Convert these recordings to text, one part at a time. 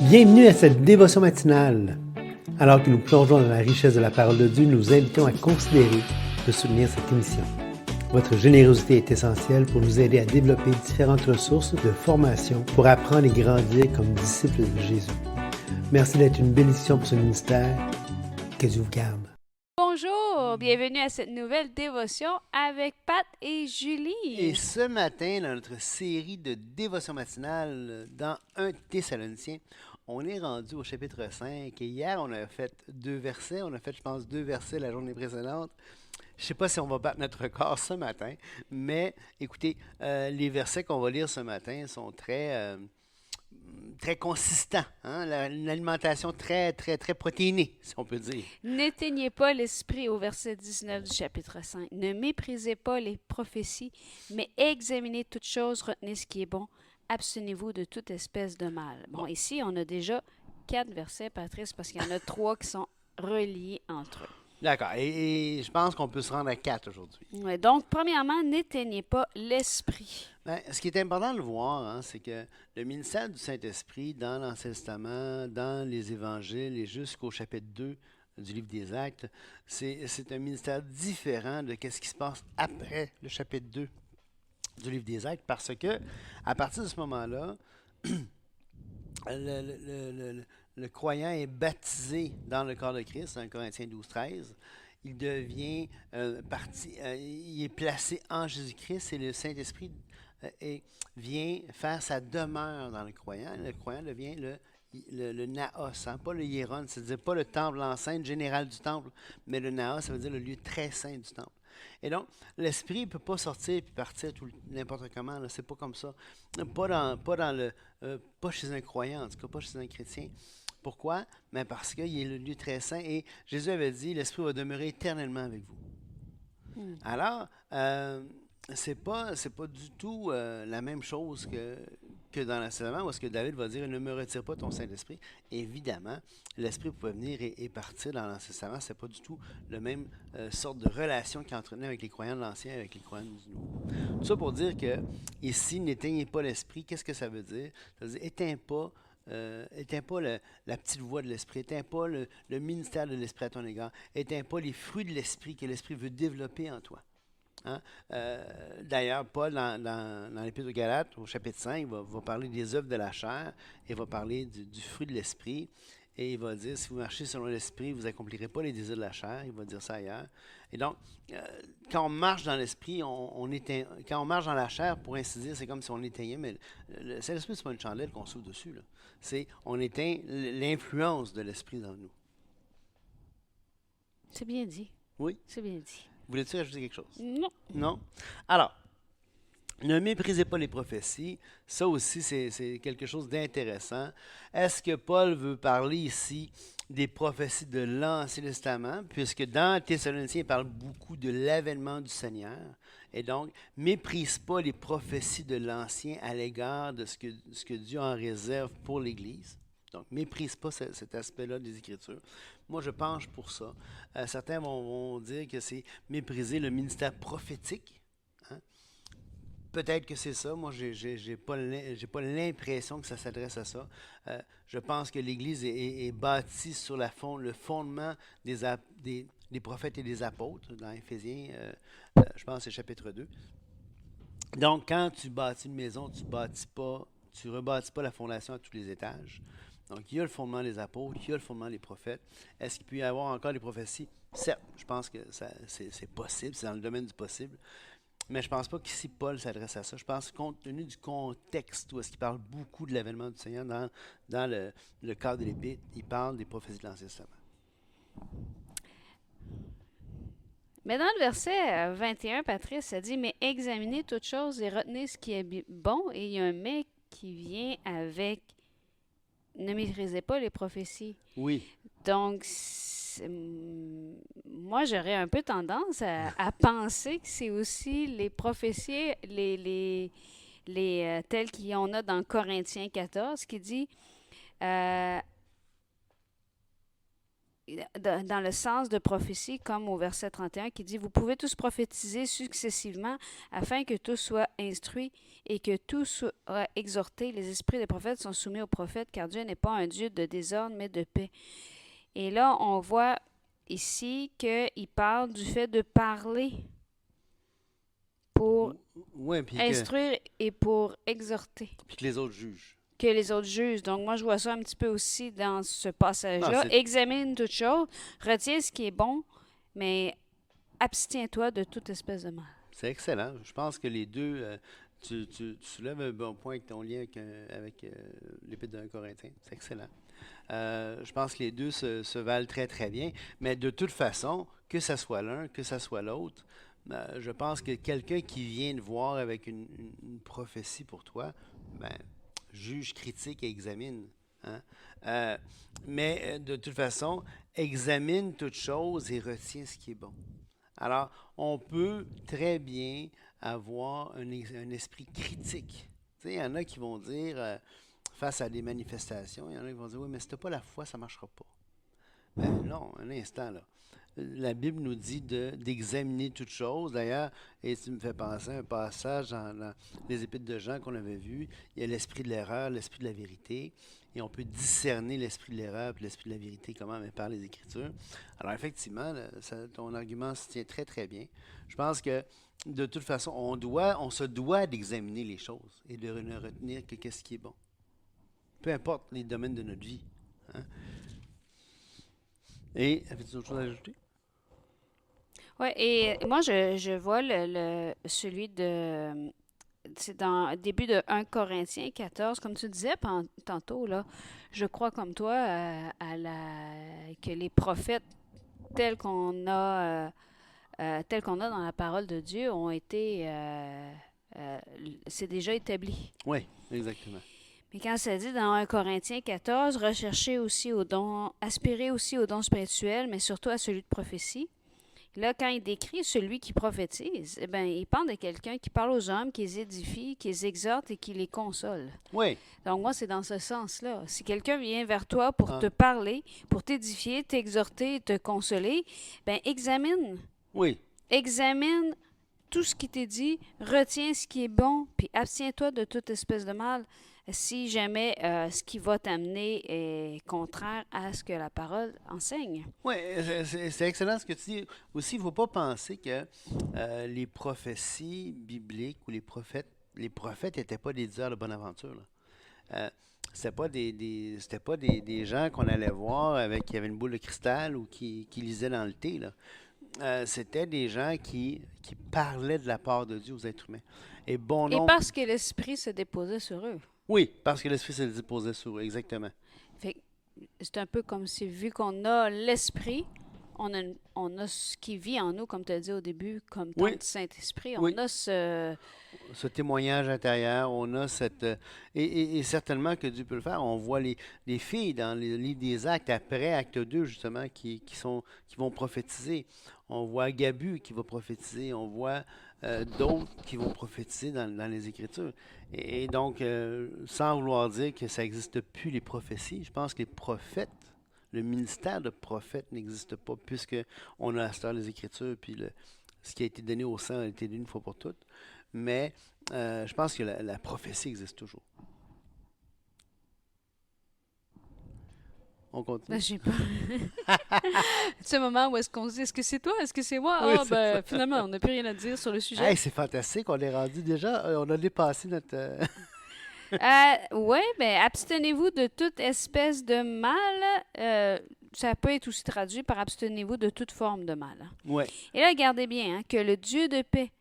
Bienvenue à cette dévotion matinale. Alors que nous plongeons dans la richesse de la parole de Dieu, nous vous invitons à considérer de soutenir cette émission. Votre générosité est essentielle pour nous aider à développer différentes ressources de formation pour apprendre et grandir comme disciples de Jésus. Merci d'être une bénédiction pour ce ministère. Que Dieu vous garde. Bonjour, bienvenue à cette nouvelle dévotion avec Pat et Julie. Et ce matin, dans notre série de dévotion matinale dans 1 Thessaloniciens, on est rendu au chapitre 5 et hier on a fait 2 versets, on a fait je pense 2 versets la journée précédente. Je ne sais pas si on va battre notre record ce matin, mais écoutez, les versets qu'on va lire ce matin sont très consistants, hein? Une alimentation très protéinée, si on peut dire. N'éteignez pas l'esprit au verset 19 du chapitre 5. Ne méprisez pas les prophéties, mais examinez toutes choses, retenez ce qui est bon. Abstenez-vous de toute espèce de mal. Bon, ici, on a déjà 4 versets, Patrice, parce qu'il y en a 3 qui sont reliés entre eux. D'accord, et je pense qu'on peut se rendre à 4 aujourd'hui. Ouais, donc, premièrement, n'éteignez pas l'esprit. Ben, ce qui est important de le voir, hein, c'est que le ministère du Saint-Esprit dans l'Ancien Testament, dans les Évangiles et jusqu'au chapitre 2 du livre des Actes, c'est un ministère différent de ce qui se passe après le chapitre 2 du livre des Actes, parce que à partir de ce moment-là, le croyant est baptisé dans le corps de Christ, dans Corinthiens 12-13. Il devient il est placé en Jésus-Christ et le Saint-Esprit vient faire sa demeure dans le croyant. Le croyant devient le naos, hein, pas le hieron, c'est-à-dire pas le temple, l'enceinte générale du temple, mais le naos, ça veut dire le lieu très saint du temple. Et donc, l'esprit ne peut pas sortir et partir n'importe comment, c'est pas comme ça. Pas chez un croyant, en tout cas pas chez un chrétien. Pourquoi? Mais parce qu'il est le lieu très saint et Jésus avait dit, l'esprit va demeurer éternellement avec vous. Alors, c'est pas du tout la même chose que dans l'Ancien Testament où est-ce que David va dire « Ne me retire pas ton Saint-Esprit ». Évidemment, l'Esprit pouvait venir et partir dans l'Ancien Testament. C'est pas du tout la même sorte de relation qu'il entretenait avec les croyants de l'Ancien et avec les croyants du Nouveau. Tout ça pour dire que ici, n'éteignez pas l'Esprit. Qu'est-ce que ça veut dire? Ça veut dire « Éteins pas la petite voix de l'Esprit, éteins pas le ministère de l'Esprit à ton égard, éteins pas les fruits de l'Esprit que l'Esprit veut développer en toi. » Hein? D'ailleurs, Paul, dans l'Épître aux Galates, au chapitre 5, va parler des œuvres de la chair, et va parler du fruit de l'Esprit, et il va dire, si vous marchez selon l'Esprit, vous n'accomplirez pas les désirs de la chair, il va dire ça ailleurs. Et donc, quand on marche dans l'Esprit, quand on marche dans la chair, pour ainsi dire, c'est comme si on éteignait, mais le Saint-Esprit, ce n'est pas une chandelle qu'on souffle dessus, là. On éteint l'influence de l'Esprit dans nous. C'est bien dit. Oui? C'est bien dit. Voulais-tu ajouter quelque chose? Non. Non? Alors, ne méprisez pas les prophéties. Ça aussi, c'est quelque chose d'intéressant. Est-ce que Paul veut parler ici des prophéties de l'Ancien Testament, puisque dans Thessaloniciens, il parle beaucoup de l'avènement du Seigneur. Et donc, méprise pas les prophéties de l'Ancien à l'égard de ce que Dieu en réserve pour l'Église. Donc, méprise pas cet aspect-là des Écritures. Moi, je penche pour ça. Certains vont dire que c'est mépriser le ministère prophétique. Hein? Peut-être que c'est ça. Moi, j'ai pas l'impression que ça s'adresse à ça. Je pense que l'Église est bâtie sur le fondement des prophètes et des apôtres, dans Éphésiens, je pense que c'est chapitre 2. Donc, quand tu bâtis une maison, tu rebâtis pas la fondation à tous les étages. Donc, il y a le fondement des apôtres, il y a le fondement des prophètes. Est-ce qu'il peut y avoir encore des prophéties? Certes, je pense que c'est possible, c'est dans le domaine du possible. Mais je ne pense pas qu'ici Paul s'adresse à ça. Je pense que compte tenu du contexte où est-ce qu'il parle beaucoup de l'avènement du Seigneur dans le cadre de l'Épître, il parle des prophéties de l'Ancien Testament. Mais dans le verset 21, Patrice, ça dit « Mais examinez toutes choses et retenez ce qui est bon. » Et il y a un « mais » qui vient avec « Ne méprisez pas les prophéties. » Oui. Donc, moi, j'aurais un peu tendance à penser que c'est aussi les prophéties, telles qu'il y en a dans Corinthiens 14, qui dit dans le sens de prophétie, comme au verset 31 qui dit, vous pouvez tous prophétiser successivement afin que tous soient instruits et que tous soient exhortés. Les esprits des prophètes sont soumis aux prophètes, car Dieu n'est pas un Dieu de désordre, mais de paix. Et là, on voit ici qu'il parle du fait de parler pour Oui, puis instruire et pour exhorter. que les autres jugent. Que les autres jugent. Donc, moi, je vois ça un petit peu aussi dans ce passage-là. Ah, c'est- Examine toute chose, retiens ce qui est bon, mais abstiens-toi de toute espèce de mal. C'est excellent. Je pense que les deux, tu soulèves un bon point avec ton lien avec l'Épître de 1 Corinthiens. C'est excellent. Je pense que les deux se valent très, très bien. Mais de toute façon, que ce soit l'un, que ce soit l'autre, je pense que quelqu'un qui vient te voir avec une prophétie pour toi, ben, juge, critique et examine. Hein. Mais de toute façon, examine toute chose et retiens ce qui est bon. Alors, on peut très bien avoir un esprit critique. Tu sais, il y en a qui vont dire, face à des manifestations, il y en a qui vont dire, oui, mais si tu n'as pas la foi, ça ne marchera pas. Ben non, un instant, là. La Bible nous dit d'examiner toutes choses. D'ailleurs, et tu me fais penser à un passage dans les Épîtres de Jean qu'on avait vu. Il y a l'esprit de l'erreur, l'esprit de la vérité. Et on peut discerner l'esprit de l'erreur et l'esprit de la vérité comment? Mais par les Écritures. Alors, effectivement, ton argument se tient très, très bien. Je pense que, de toute façon, on se doit d'examiner les choses et de ne retenir que qu'est-ce qui est bon. Peu importe les domaines de notre vie. Hein? Et, avais-tu autre chose à ajouter? Oui, et moi, je vois celui de... C'est dans le début de 1 Corinthiens 14, comme tu disais tantôt, là, je crois comme toi que les prophètes tels qu'on a dans la parole de Dieu ont été... c'est déjà établi. Oui, exactement. Mais quand ça dit dans 1 Corinthiens 14, recherchez aussi aux dons, aspirez aussi aux dons spirituels, mais surtout à celui de prophétie. Là, quand il décrit celui qui prophétise, eh bien, il parle de quelqu'un qui parle aux hommes, qui les édifie, qui les exhorte et qui les console. Oui. Donc, moi, c'est dans ce sens-là. Si quelqu'un vient vers toi pour Ah. te parler, pour t'édifier, t'exhorter et te consoler, bien, Oui. examine tout ce qui t'est dit, retiens ce qui est bon, puis abstiens-toi de toute espèce de mal si jamais ce qui va t'amener est contraire à ce que la parole enseigne. Oui, c'est excellent ce que tu dis. Aussi, il ne faut pas penser que les prophéties bibliques ou les prophètes n'étaient pas des diseurs de bonne aventure. C'était pas c'était pas des gens qu'on allait voir qui avaient une boule de cristal ou qui lisaient dans le thé. Là. C'était des gens qui parlaient de la part de Dieu aux êtres humains. Et bon Et nombre... parce que l'Esprit se déposait sur eux. Oui, parce que l'Esprit se déposait sur eux, exactement. Fait que c'est un peu comme si, vu qu'on a l'Esprit, on a ce qui vit en nous, comme tu as dit au début, comme tant Oui. de Saint-Esprit. Oui. On a ce témoignage intérieur, on a cette... et certainement que Dieu peut le faire. On voit les filles dans le livre des Actes, après Acte 2, justement, qui vont prophétiser. On voit Gabu qui va prophétiser. On voit d'autres qui vont prophétiser dans les Écritures. Et donc, sans vouloir dire que ça n'existe plus, les prophéties, je pense que les prophètes, le ministère de prophète n'existe pas, puisqu'on a à cette heure les Écritures, puis ce qui a été donné au sang a été donné une fois pour toutes. Mais je pense que la prophétie existe toujours. On continue. Ben, j'ai pas. Ce moment où est-ce qu'on se dit, est-ce que c'est toi, est-ce que c'est moi? Oui, Ah, c'est ben, finalement, on n'a plus rien à dire sur le sujet. Hey, c'est fantastique, on est rendu déjà, on a dépassé notre... Oui, ben, abstenez-vous de toute espèce de mal. Ça peut être aussi traduit par abstenez-vous de toute forme de mal. Ouais. Et là, regardez bien, hein, que le Dieu de paix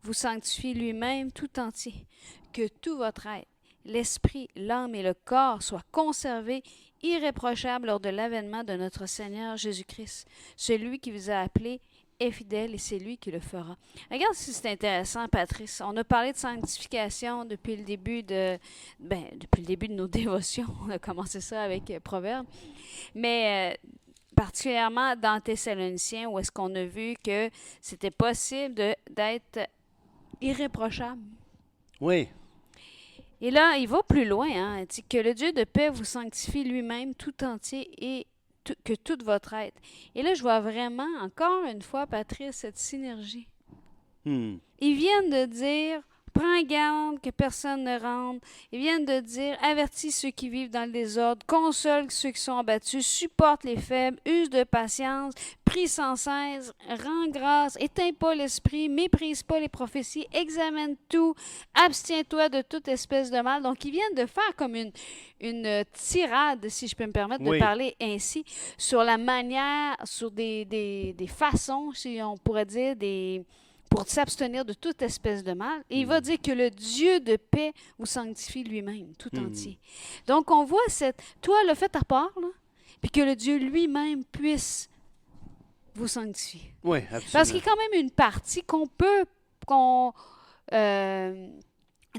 vous sanctifie lui-même tout entier, que tout votre être, l'esprit, l'âme et le corps soient conservés irréprochables lors de l'avènement de notre Seigneur Jésus-Christ. Celui qui vous a appelé est fidèle et c'est lui qui le fera. Regarde si c'est intéressant, Patrice. On a parlé de sanctification depuis le début de nos dévotions. On a commencé ça avec Proverbes. Mais particulièrement dans Thessaloniciens, où est-ce qu'on a vu que c'était possible d'être irréprochable. Oui. Et là, il va plus loin. Hein, il dit que le Dieu de paix vous sanctifie lui-même tout entier et que tout votre être. Et là, je vois vraiment, encore une fois, Patrice, cette synergie. Hmm. Ils viennent de dire, prends garde que personne ne rentre. Ils viennent de dire, avertis ceux qui vivent dans le désordre, console ceux qui sont abattus, supporte les faibles, use de patience, prie sans cesse, rends grâce, éteins pas l'esprit, méprise pas les prophéties, examine tout, abstiens-toi de toute espèce de mal. Donc, ils viennent de faire comme une tirade, si je peux me permettre de Oui. parler ainsi, sur la manière, sur des façons, si on pourrait dire, pour s'abstenir de toute espèce de mal. Et il va dire que le Dieu de paix vous sanctifie lui-même, tout entier. Donc, on voit toi, le fait à part, là, puis que le Dieu lui-même puisse vous sanctifier. Oui, absolument. Parce qu'il y a quand même une partie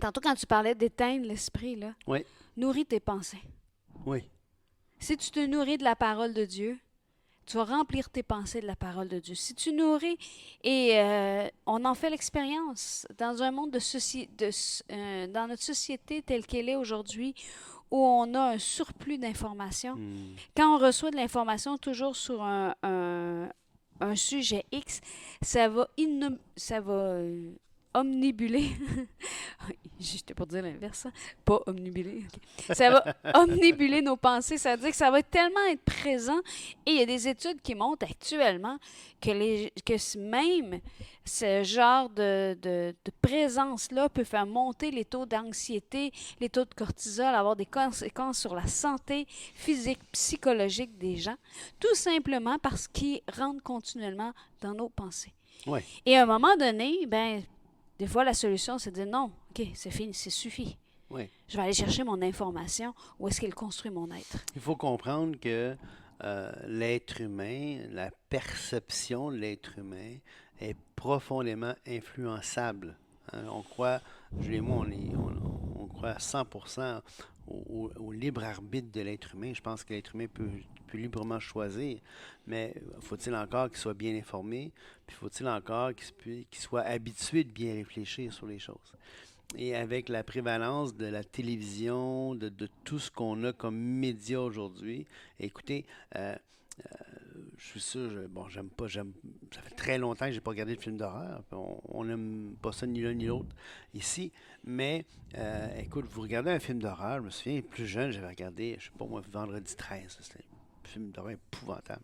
tantôt, quand tu parlais d'éteindre l'esprit, là, Oui. nourris tes pensées. Oui. Si tu te nourris de la parole de Dieu, tu vas remplir tes pensées de la parole de Dieu. Si tu nourris, et on en fait l'expérience dans un monde dans notre société telle qu'elle est aujourd'hui, où on a un surplus d'informations. Quand on reçoit de l'information toujours sur un sujet X, ça va omnibuler. J'étais pour dire l'inverse, hein? Pas omnibuler. Okay. Ça va omnibuler nos pensées. Ça veut dire que ça va tellement être présent. Et il y a des études qui montrent actuellement que même ce genre de présence-là peut faire monter les taux d'anxiété, les taux de cortisol, avoir des conséquences sur la santé physique, psychologique des gens, tout simplement parce qu'ils rentrent continuellement dans nos pensées. Oui. Et à un moment donné, des fois, la solution, c'est de dire non, OK, c'est fini, c'est suffit. Oui. Je vais aller chercher mon information. Où est-ce qu'elle construit mon être? Il faut comprendre que l'être humain, la perception de l'être humain est profondément influençable. Hein. On croit, Julie et moi, on croit à 100% au libre arbitre de l'être humain. Je pense que l'être humain peut librement choisir, mais faut-il encore qu'il soit bien informé, puis faut-il encore qu'il soit habitué de bien réfléchir sur les choses. Et avec la prévalence de la télévision, de tout ce qu'on a comme média aujourd'hui, écoutez, je suis sûr, ça fait très longtemps que je n'ai pas regardé de film d'horreur. On n'aime pas ça ni l'un ni l'autre ici. Mais, écoute, vous regardez un film d'horreur, je me souviens, plus jeune, j'avais regardé, je sais pas moi, Vendredi 13, c'était un film d'horreur épouvantable.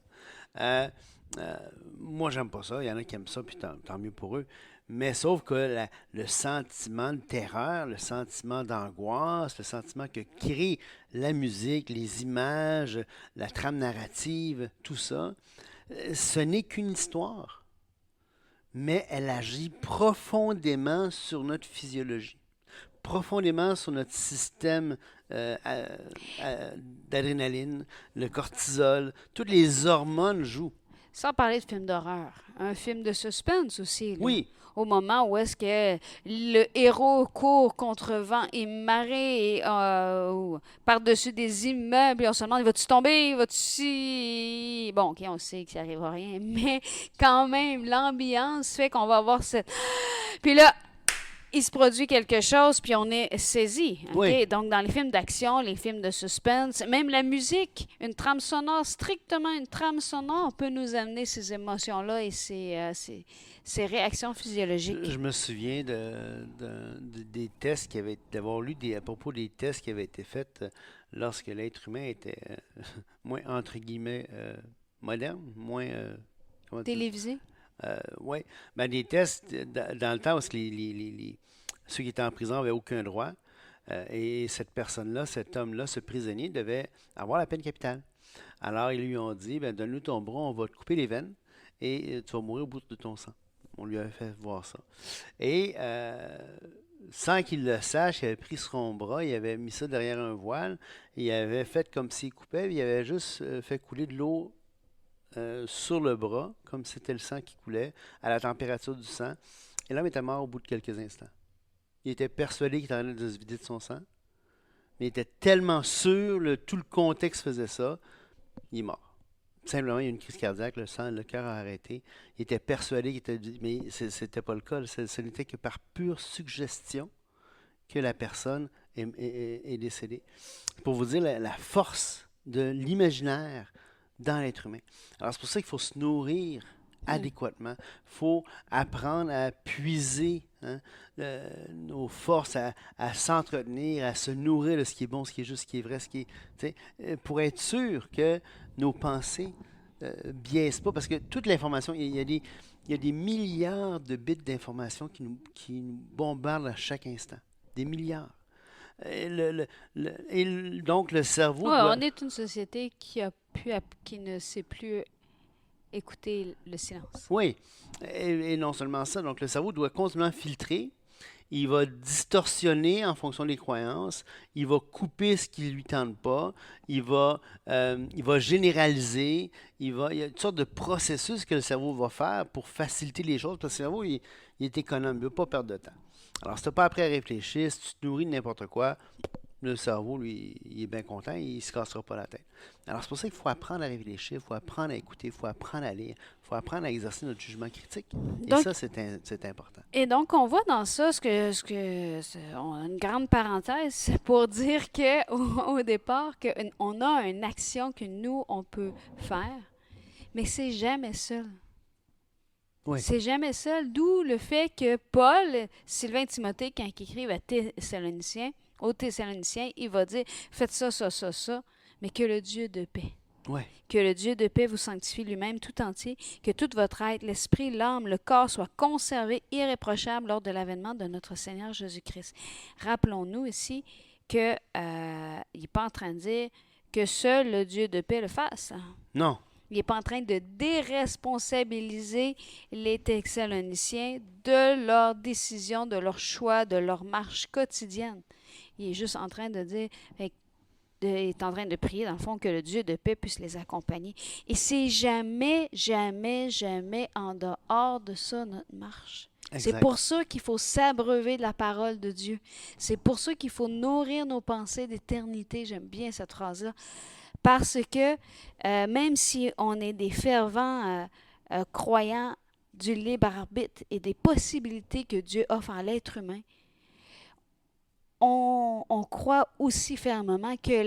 Moi, j'aime pas ça. Il y en a qui aiment ça, puis tant mieux pour eux. Mais sauf que le sentiment de terreur, le sentiment d'angoisse, le sentiment que crée la musique, les images, la trame narrative, tout ça, ce n'est qu'une histoire. Mais elle agit profondément sur notre physiologie, profondément sur notre système d'adrénaline, le cortisol, toutes les hormones jouent. Sans parler de film d'horreur, un film de suspense aussi. Là. Oui. Au moment où est-ce que le héros court contre vent et marée par-dessus des immeubles et on se demande, va-tu tomber, va-tu... Bon, OK, on sait qu'il n'arrivera rien, mais quand même, l'ambiance fait qu'on va avoir cette... Puis là, il se produit quelque chose, puis on est saisi. Okay? Oui. Donc, dans les films d'action, les films de suspense, même la musique, une trame sonore, strictement une trame sonore peut nous amener ces émotions-là et ces réactions physiologiques. Je me souviens des tests d'avoir lu à propos des tests qui avaient été faits lorsque l'être humain était moins, entre guillemets, moderne, moins... Télévisé? Oui. Des tests dans le temps où ceux qui étaient en prison n'avaient aucun droit. Et cette personne-là, cet homme-là, ce prisonnier, devait avoir la peine capitale. Alors, ils lui ont dit, donne-nous ton bras, on va te couper les veines et tu vas mourir au bout de ton sang. On lui avait fait voir ça. Et sans qu'il le sache, il avait pris son bras, il avait mis ça derrière un voile, il avait fait comme s'il coupait, il avait juste fait couler de l'eau sur le bras, comme si c'était le sang qui coulait, à la température du sang. Et l'homme était mort au bout de quelques instants. Il était persuadé qu'il était en train de se vider de son sang, mais il était tellement sûr, tout le contexte faisait ça, il est mort. Simplement, il y a eu une crise cardiaque, le cœur a arrêté. Il était persuadé qu'il était... Mais c'était pas le cas. Ce n'était que par pure suggestion que la personne est décédée. Pour vous dire la force de l'imaginaire dans l'être humain. Alors, c'est pour ça qu'il faut se nourrir adéquatement. Il faut apprendre à puiser nos forces, à s'entretenir, à se nourrir de ce qui est bon, ce qui est juste, ce qui est vrai, pour être sûr que nos pensées biaisent pas. Parce que toute l'information, il y a des milliards de bits d'informations qui nous bombardent à chaque instant. Des milliards. Donc, le cerveau Ouais, doit... on est une société qui ne sait plus écouter le silence. Oui, et non seulement ça, donc le cerveau doit continuellement filtrer, il va distorsionner en fonction des croyances, il va couper ce qui ne lui tente pas, il va généraliser, il y a toutes sortes de processus que le cerveau va faire pour faciliter les choses, parce que le cerveau, il est économe, il ne veut pas perdre de temps. Alors, si tu n'as pas appris à réfléchir, si tu te nourris de n'importe quoi, le cerveau, lui, il est bien content, il ne se cassera pas la tête. Alors, c'est pour ça qu'il faut apprendre à réfléchir, il faut apprendre à écouter, il faut apprendre à lire, il faut apprendre à exercer notre jugement critique. Et Donc, ça, c'est important. et donc, on voit dans ça on a une grande parenthèse pour dire que au départ, qu'on a une action que nous, on peut faire, mais c'est jamais seul. Oui, C'est jamais seul, d'où le fait que Paul, Sylvain et Timothée, quand ils écrivent aux Thessaloniciens, il va dire, faites ça, ça, ça, ça, mais que le Dieu de paix. oui, Que le Dieu de paix vous sanctifie lui-même tout entier, que toute votre être, l'esprit, l'âme, le corps soient conservés irréprochables lors de l'avènement de notre Seigneur Jésus-Christ. Rappelons-nous ici qu'il n'est pas en train de dire que seul le Dieu de paix le fasse. non, Il n'est pas en train de déresponsabiliser les Thessaloniciens de leurs décisions, de leurs choix, de leur marche quotidienne. Il est juste en train de dire, il est en train de prier, dans le fond, que le Dieu de paix puisse les accompagner. Et c'est jamais, jamais, jamais en dehors de ça notre marche. C'est exact. pour ça qu'il faut s'abreuver de la parole de Dieu. C'est pour ça qu'il faut nourrir nos pensées d'éternité. J'aime bien cette phrase-là. Parce que même si on est des fervents croyants du libre arbitre et des possibilités que Dieu offre à l'être humain, on croit aussi fermement que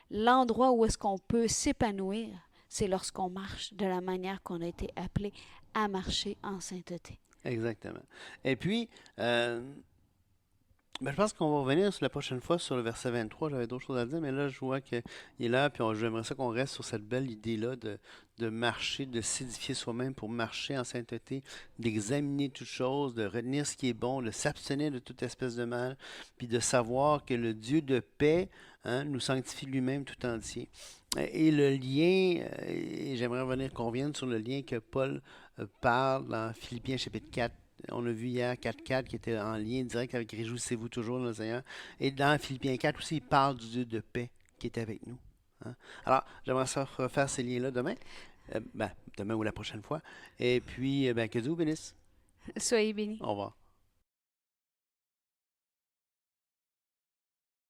l'endroit où est-ce qu'on peut s'épanouir, c'est lorsqu'on marche de la manière qu'on a été appelé à marcher en sainteté. Exactement. Et puis, je pense qu'on va revenir sur la prochaine fois sur le verset 23. J'avais d'autres choses à dire, mais là, je vois qu'il est là, puis j'aimerais ça qu'on reste sur cette belle idée-là de marcher, de s'édifier soi-même pour marcher en sainteté, d'examiner toutes choses, de retenir ce qui est bon, de s'abstenir de toute espèce de mal, puis de savoir que le Dieu de paix nous sanctifie lui-même tout entier. Et le lien, et j'aimerais revenir qu'on revienne sur le lien que Paul parle dans Philippiens chapitre 4. On a vu hier 4.4 qui était en lien direct avec Réjouissez-vous toujours dans le Seigneur. Et dans Philippiens 4 aussi, il parle du Dieu de paix qui est avec nous. Alors, j'aimerais ça refaire ces liens-là demain. Demain ou la prochaine fois. Et puis, que Dieu vous bénisse. Soyez bénis. Au revoir.